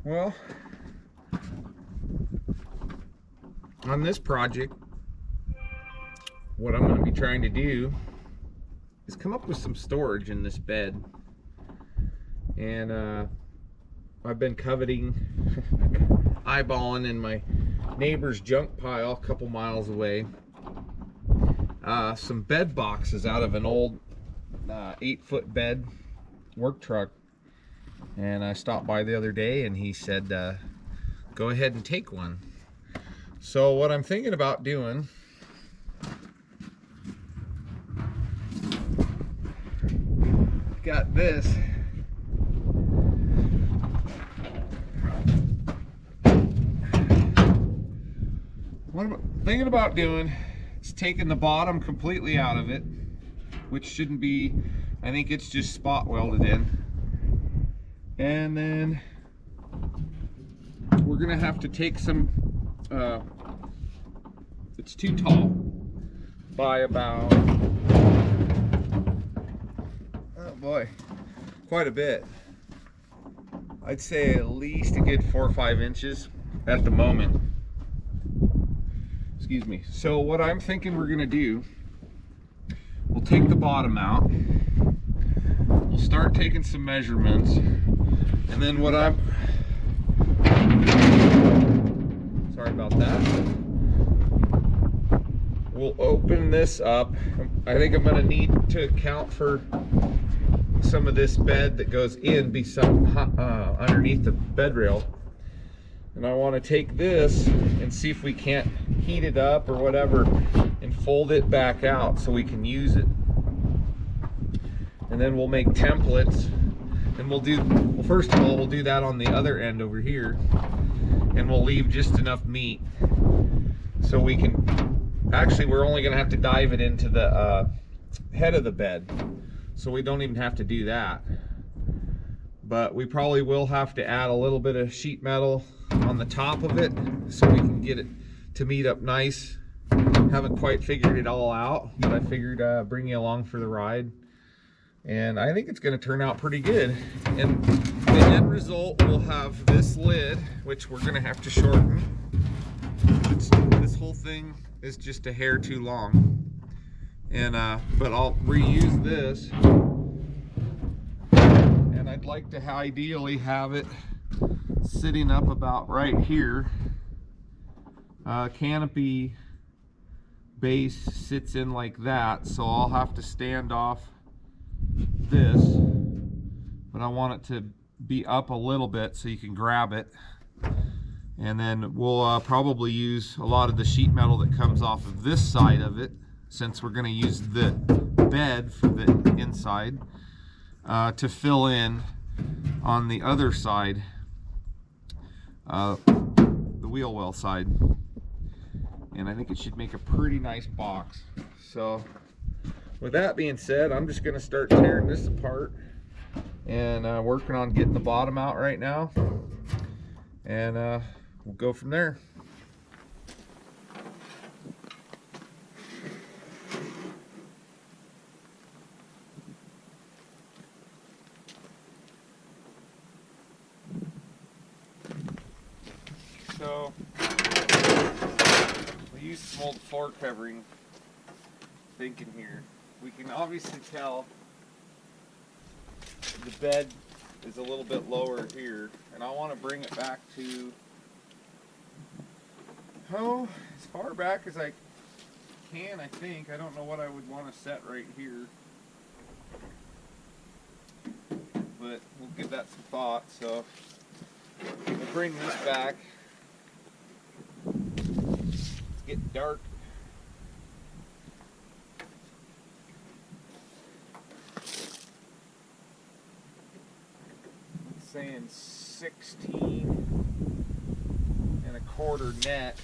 Well, on this project, what I'm going to be trying to do is come up with some storage in this bed. And I've been coveting, eyeballing in my neighbor's junk pile a couple miles away, some bed boxes out of an old 8-foot bed work truck. And I stopped by the other day and he said, go ahead and take one. So what I'm thinking about doing, got this. What I'm thinking about doing is taking the bottom completely out of it, which shouldn't be, I think it's just spot welded in. And then we're gonna have to take some, it's too tall by about, oh boy, quite a bit. I'd say at least a good 4 or 5 inches at the moment. Excuse me. So what I'm thinking we're gonna do, we'll take the bottom out, we'll start taking some measurements, and then what I'm, sorry about that, we'll open this up. I think I'm gonna need to account for some of this bed that goes in underneath the bed rail. And I want to take this and see if we can't heat it up or whatever and fold it back out so we can use it. And then we'll make templates, and we'll do, well, first of all, we'll do that on the other end over here, and we'll leave just enough meat so we can, actually we're only going to have to dive it into the head of the bed, so we don't even have to do that. But we probably will have to add a little bit of sheet metal on the top of it so we can get it to meet up nice. Haven't quite figured it all out, but I figured bring you along for the ride. And I think it's going to turn out pretty good. And the end result will have this lid, which we're going to have to shorten. This whole thing is just a hair too long. And but I'll reuse this. And I'd like to ideally have it sitting up about right here. Canopy base sits in like that, so I'll have to stand off this, but I want it to be up a little bit so you can grab it. And then we'll probably use a lot of the sheet metal that comes off of this side of it, since we're going to use the bed for the inside, to fill in on the other side, the wheel well side. And I think it should make a pretty nice box. So with that being said, I'm just going to start tearing this apart and working on getting the bottom out right now, and we'll go from there. So we use some old floor covering thinking here. We can obviously tell the bed is a little bit lower here, and I want to bring it back to, oh, as far back as I can, I think. I don't know what I would want to set right here, but we'll give that some thought. So we'll bring this back. It's getting dark. Saying 16.25 net.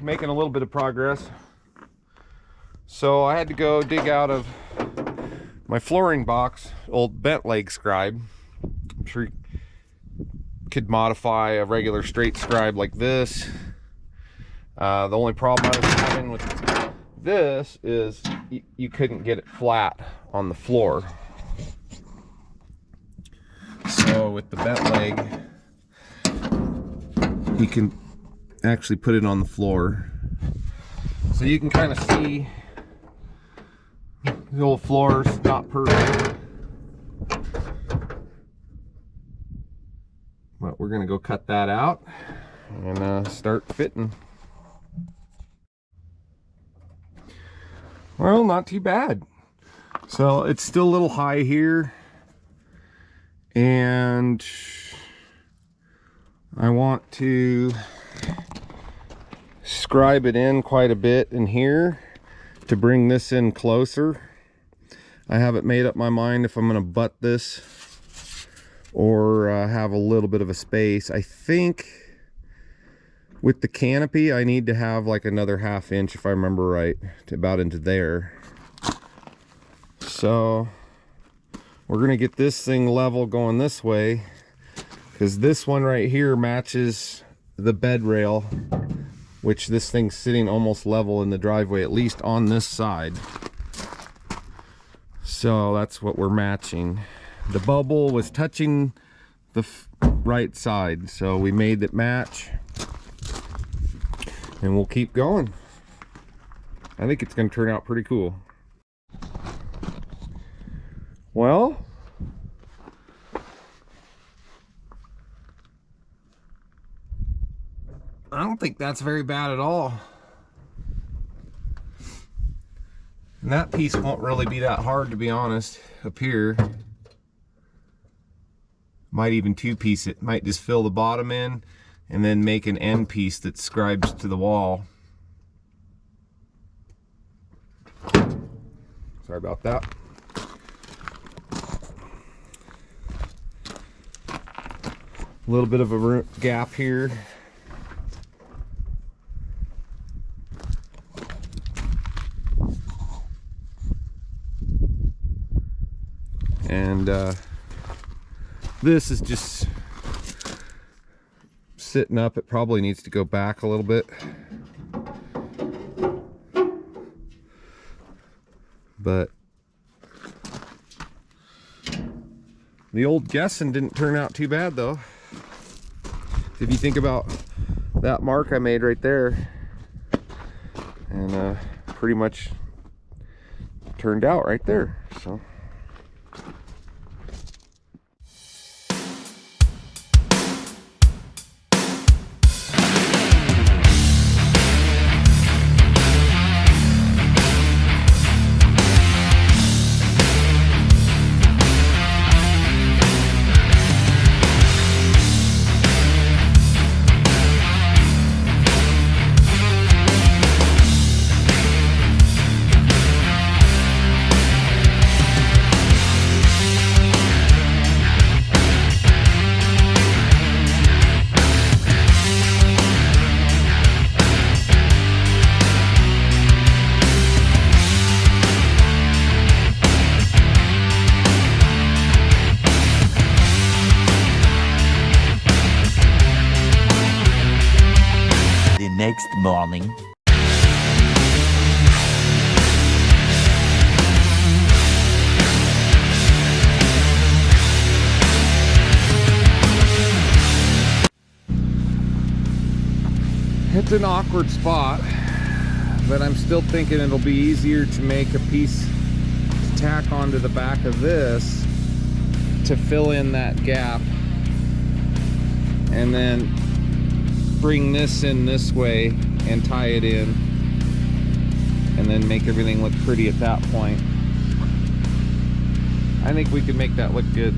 making a little bit of progress. So I had to go dig out of my flooring box, old bent leg scribe. I'm sure you could modify a regular straight scribe like this. The only problem I was having with this is you couldn't get it flat on the floor. So with the bent leg, you can actually put it on the floor. So you can kind of see the old floor's not perfect. But we're gonna go cut that out and start fitting. Well, not too bad. So it's still a little high here, and I want to scribe it in quite a bit in here to bring this in closer. I haven't made up my mind if I'm going to butt this or have a little bit of a space. I think with the canopy I need to have like another 1/2 inch, if I remember right, to about into there. So we're gonna get this thing level going this way, because this one right here matches the bed rail, which this thing's sitting almost level in the driveway, at least on this side. So that's what we're matching. The bubble was touching the right side, so we made it match. And we'll keep going. I think it's going to turn out pretty cool. Well, I don't think that's very bad at all. And that piece won't really be that hard, to be honest, up here. Might even two-piece it. Might just fill the bottom in and then make an end piece that scribes to the wall. Sorry about that. A little bit of a gap here. And this is just sitting up. It probably needs to go back a little bit, but the old guessing didn't turn out too bad though. If you think about that mark I made right there, and pretty much turned out right there. So next morning. it's an awkward spot, but I'm still thinking it'll be easier to make a piece to tack onto the back of this to fill in that gap, and then bring this in this way and tie it in, and then make everything look pretty at that point. I think we can make that look good.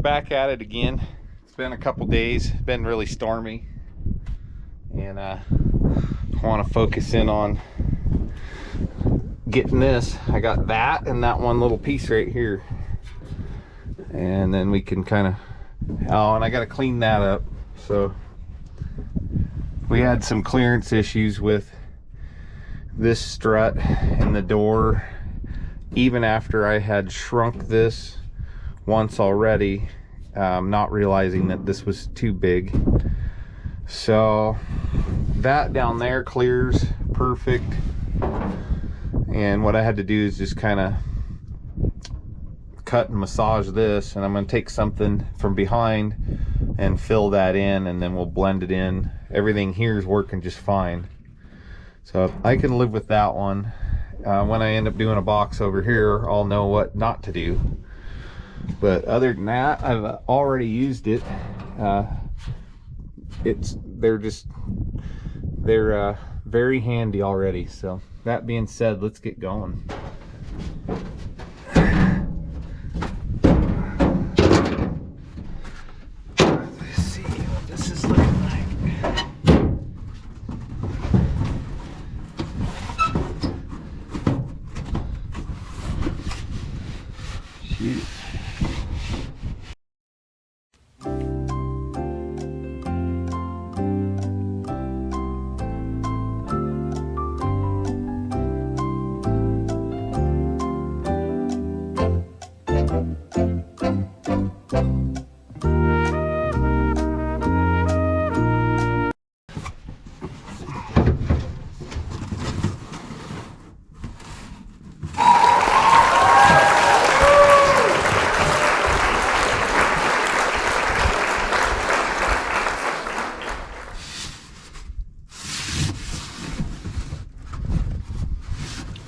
back at it again. It's been a couple days, been really stormy, and I want to focus in on getting this. I got that and that one little piece right here, and then we can kind of, oh, and I got to clean that up. So we had some clearance issues with this strut and the door, even after I had shrunk this once already, not realizing that this was too big. So that down there clears perfect, and what I had to do is just kind of cut and massage this, and I'm going to take something from behind and fill that in, and then we'll blend it in. Everything here is working just fine, so I can live with that one. When I end up doing a box over here, I'll know what not to do. But other than that, I've already used it. They're very handy already. So that being said, let's get going. Let's see what this is looking like. Shoot.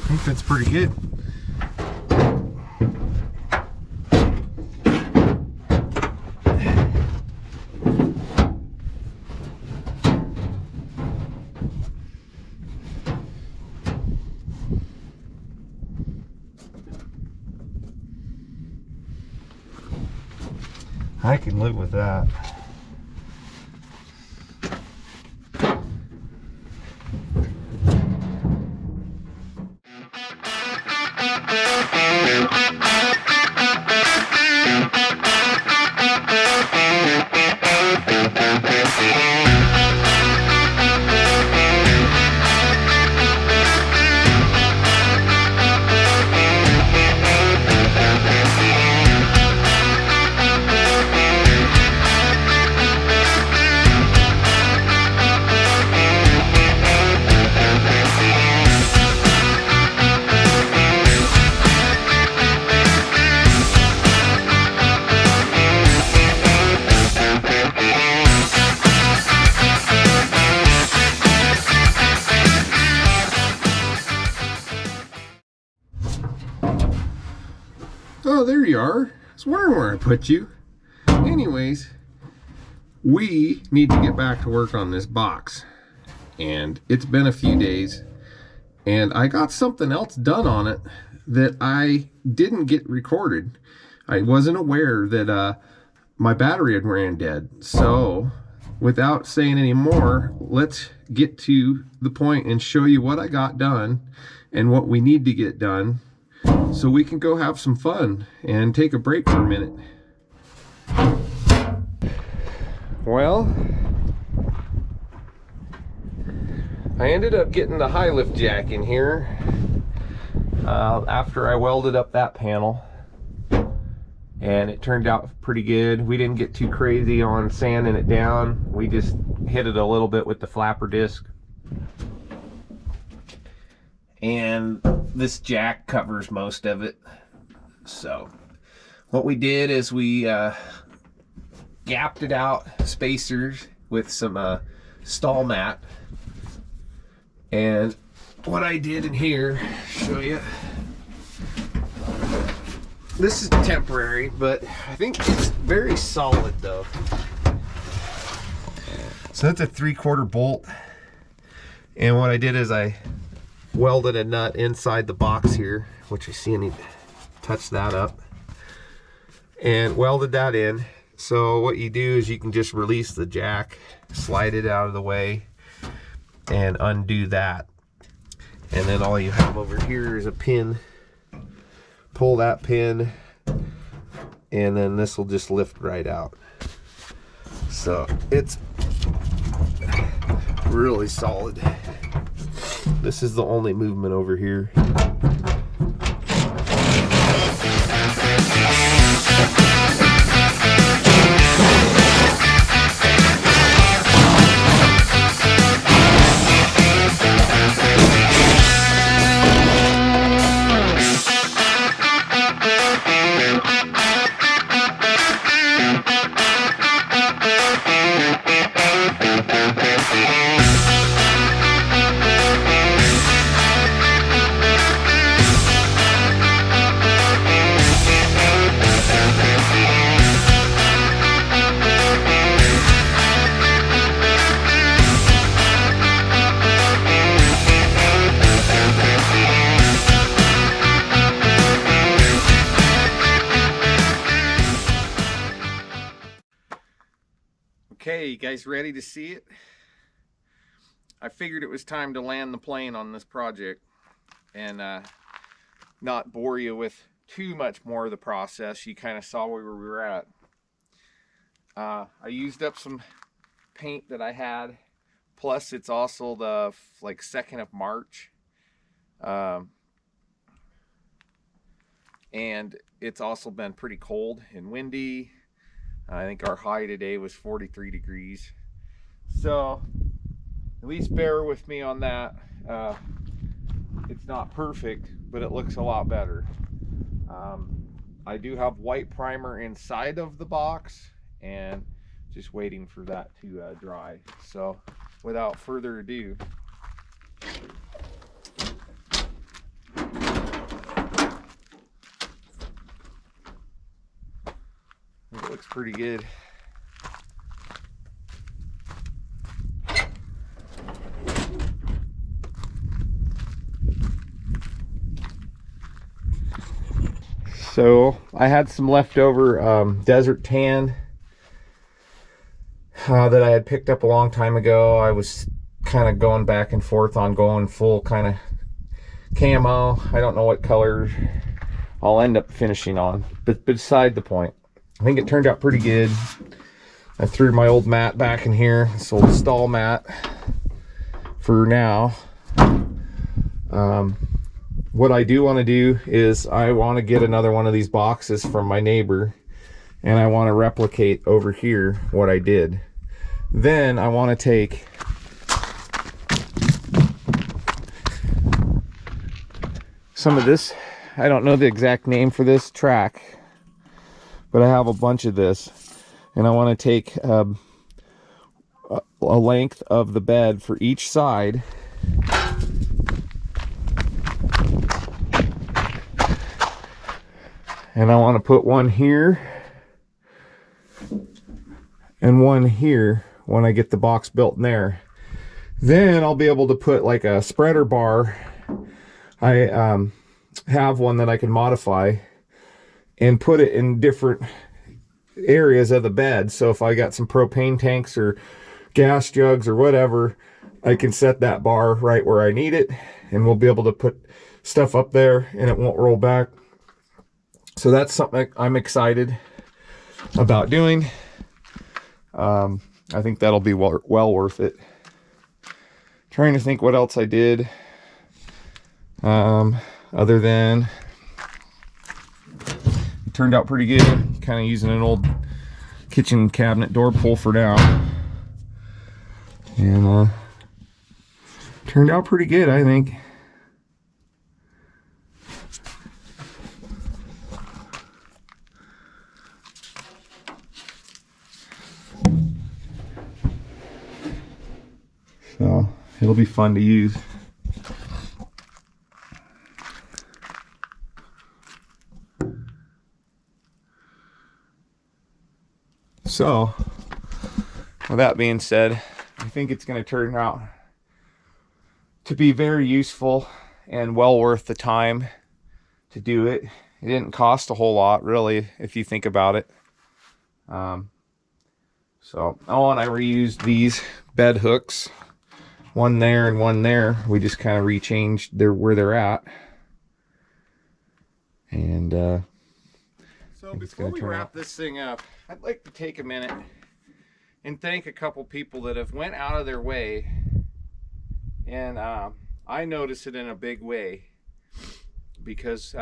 I think that's pretty good. I can live with that. Oh, there you are. I was wondering where I put you. Anyways, we need to get back to work on this box. And it's been a few days. And I got something else done on it that I didn't get recorded. I wasn't aware that my battery had ran dead. So, without saying any more, let's get to the point and show you what I got done and what we need to get done, so we can go have some fun and take a break for a minute. Well, I ended up getting the high lift jack in here after I welded up that panel, and it turned out pretty good. We didn't get too crazy on sanding it down. We just hit it a little bit with the flapper disc. And this jack covers most of it. So what we did is we gapped it out, spacers with some stall mat. And what I did in here, show you, this is temporary, but I think it's very solid though. So that's a 3/4 bolt, and what I did is I welded a nut inside the box here, which you see I need to touch that up, and welded that in. So what you do is you can just release the jack, slide it out of the way, and undo that. And then all you have over here is a pin. Pull that pin, and then this will just lift right out. So it's really solid. This is the only movement over here. Okay, you guys ready to see it? I figured it was time to land the plane on this project and not bore you with too much more of the process. You kind of saw where we were at. I used up some paint that I had, plus it's also the like 2nd of March, and it's also been pretty cold and windy. I think our high today was 43 degrees. So at least bear with me on that. It's not perfect, but it looks a lot better. I do have white primer inside of the box and just waiting for that to dry. So without further ado, it looks pretty good. So I had some leftover desert tan that I had picked up a long time ago. I was kind of going back and forth on going full kind of camo. I don't know what color I'll end up finishing on, but beside the point. I think it turned out pretty good. I threw my old mat back in here, this old stall mat for now. What I do want to do is I want to get another one of these boxes from my neighbor, and I want to replicate over here what I did. Then I want to take some of this, I don't know the exact name for this track, but I have a bunch of this, and I want to take a length of the bed for each side, and I want to put one here and one here when I get the box built in there. Then I'll be able to put like a spreader bar. I have one that I can modify and put it in different areas of the bed. So if I got some propane tanks or gas jugs or whatever, I can set that bar right where I need it, and we'll be able to put stuff up there and it won't roll back. So that's something I'm excited about doing. I think that'll be well worth it. Trying to think what else I did other than it turned out pretty good. Kind of using an old kitchen cabinet door pull for now, and turned out pretty good, I think. So it'll be fun to use. So with that being said, I think it's going to turn out to be very useful and well worth the time to do it. It didn't cost a whole lot, really, if you think about it. And I reused these bed hooks, one there and one there. We just kind of rechanged where they're at. And so before we wrap this thing up, I'd like to take a minute and thank a couple people that have went out of their way, and I notice it in a big way, because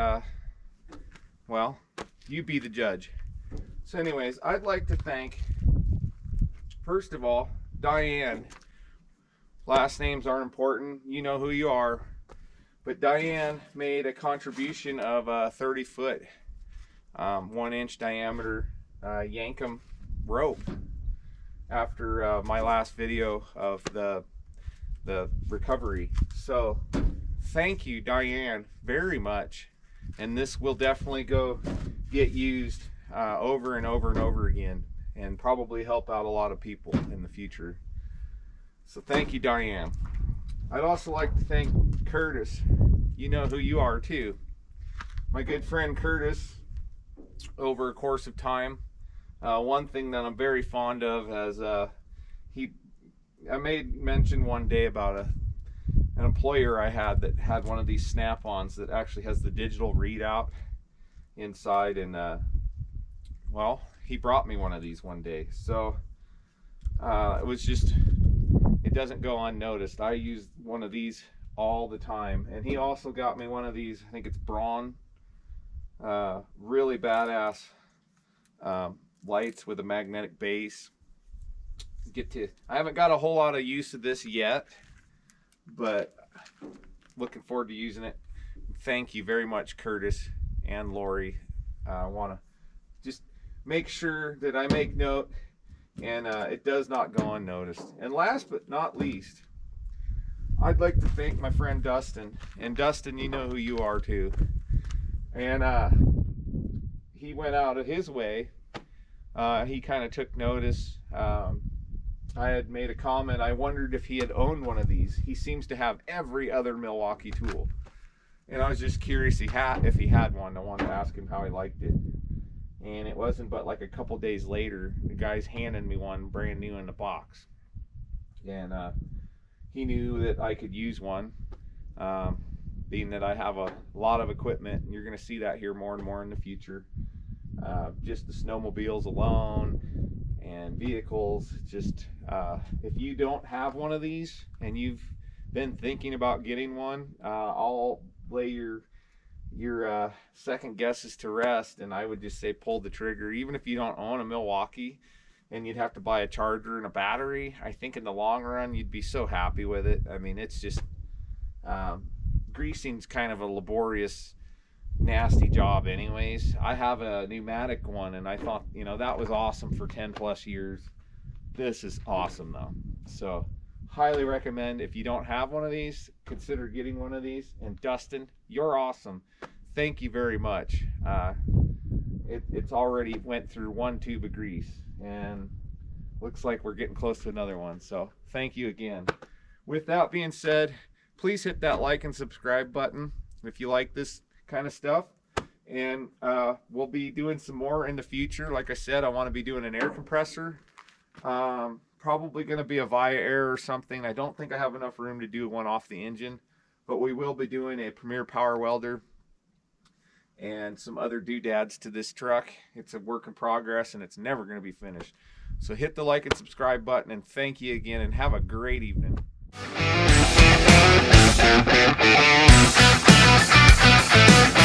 well, you be the judge. So anyways, I'd like to thank, first of all, Diane. Last names aren't important, you know who you are, but Diane made a contribution of a 30-foot 1-inch diameter Yankum rope after my last video of the recovery. So thank you, Diane, very much, and this will definitely go get used over and over and over again, and probably help out a lot of people in the future. So thank you, Diane. I'd also like to thank Curtis. You know who you are too. My good friend Curtis, over a course of time, one thing that I'm very fond of is I made mention one day about an employer I had that had one of these snap-ons that actually has the digital readout inside, and well, he brought me one of these one day. So it doesn't go unnoticed. I use one of these all the time, and he also got me one of these, I think it's Braun, really badass lights with a magnetic base. I haven't got a whole lot of use of this yet, but looking forward to using it. Thank you very much, Curtis and Lori. I want to just make sure that I make note, and it does not go unnoticed. And last but not least, I'd like to thank my friend Dustin. And Dustin, you know who you are too. And he went out of his way. He kind of took notice. I had made a comment. I wondered if he had owned one of these. He seems to have every other Milwaukee tool, and I was just curious if he had one. I wanted to ask him how he liked it. And it wasn't but like a couple days later, the guy's handing me one brand new in the box, and he knew that I could use one, being that I have a lot of equipment, and you're going to see that here more and more in the future. Just the snowmobiles alone and vehicles. Just if you don't have one of these and you've been thinking about getting one, I'll lay your second guesses to rest, and I would just say pull the trigger. Even if you don't own a Milwaukee and you'd have to buy a charger and a battery, I think in the long run you'd be so happy with it. I mean, it's just greasing's kind of a laborious, nasty job anyways. I have a pneumatic one, and I thought, you know, that was awesome for 10 plus years. This is awesome though. So highly recommend, if you don't have one of these, consider getting one of these. And Dustin, you're awesome. Thank you very much. It's already went through 1 tube of grease, and looks like we're getting close to another one. So thank you again. With that being said, please hit that like and subscribe button if you like this kind of stuff, and we'll be doing some more in the future. Like I said, I want to be doing an air compressor, probably going to be a Via Air or something. I don't think I have enough room to do one off the engine, but we will be doing a Premier Power Welder and some other doodads to this truck. It's a work in progress, and it's never going to be finished. So hit the like and subscribe button, and thank you again, and have a great evening. We'll be right back.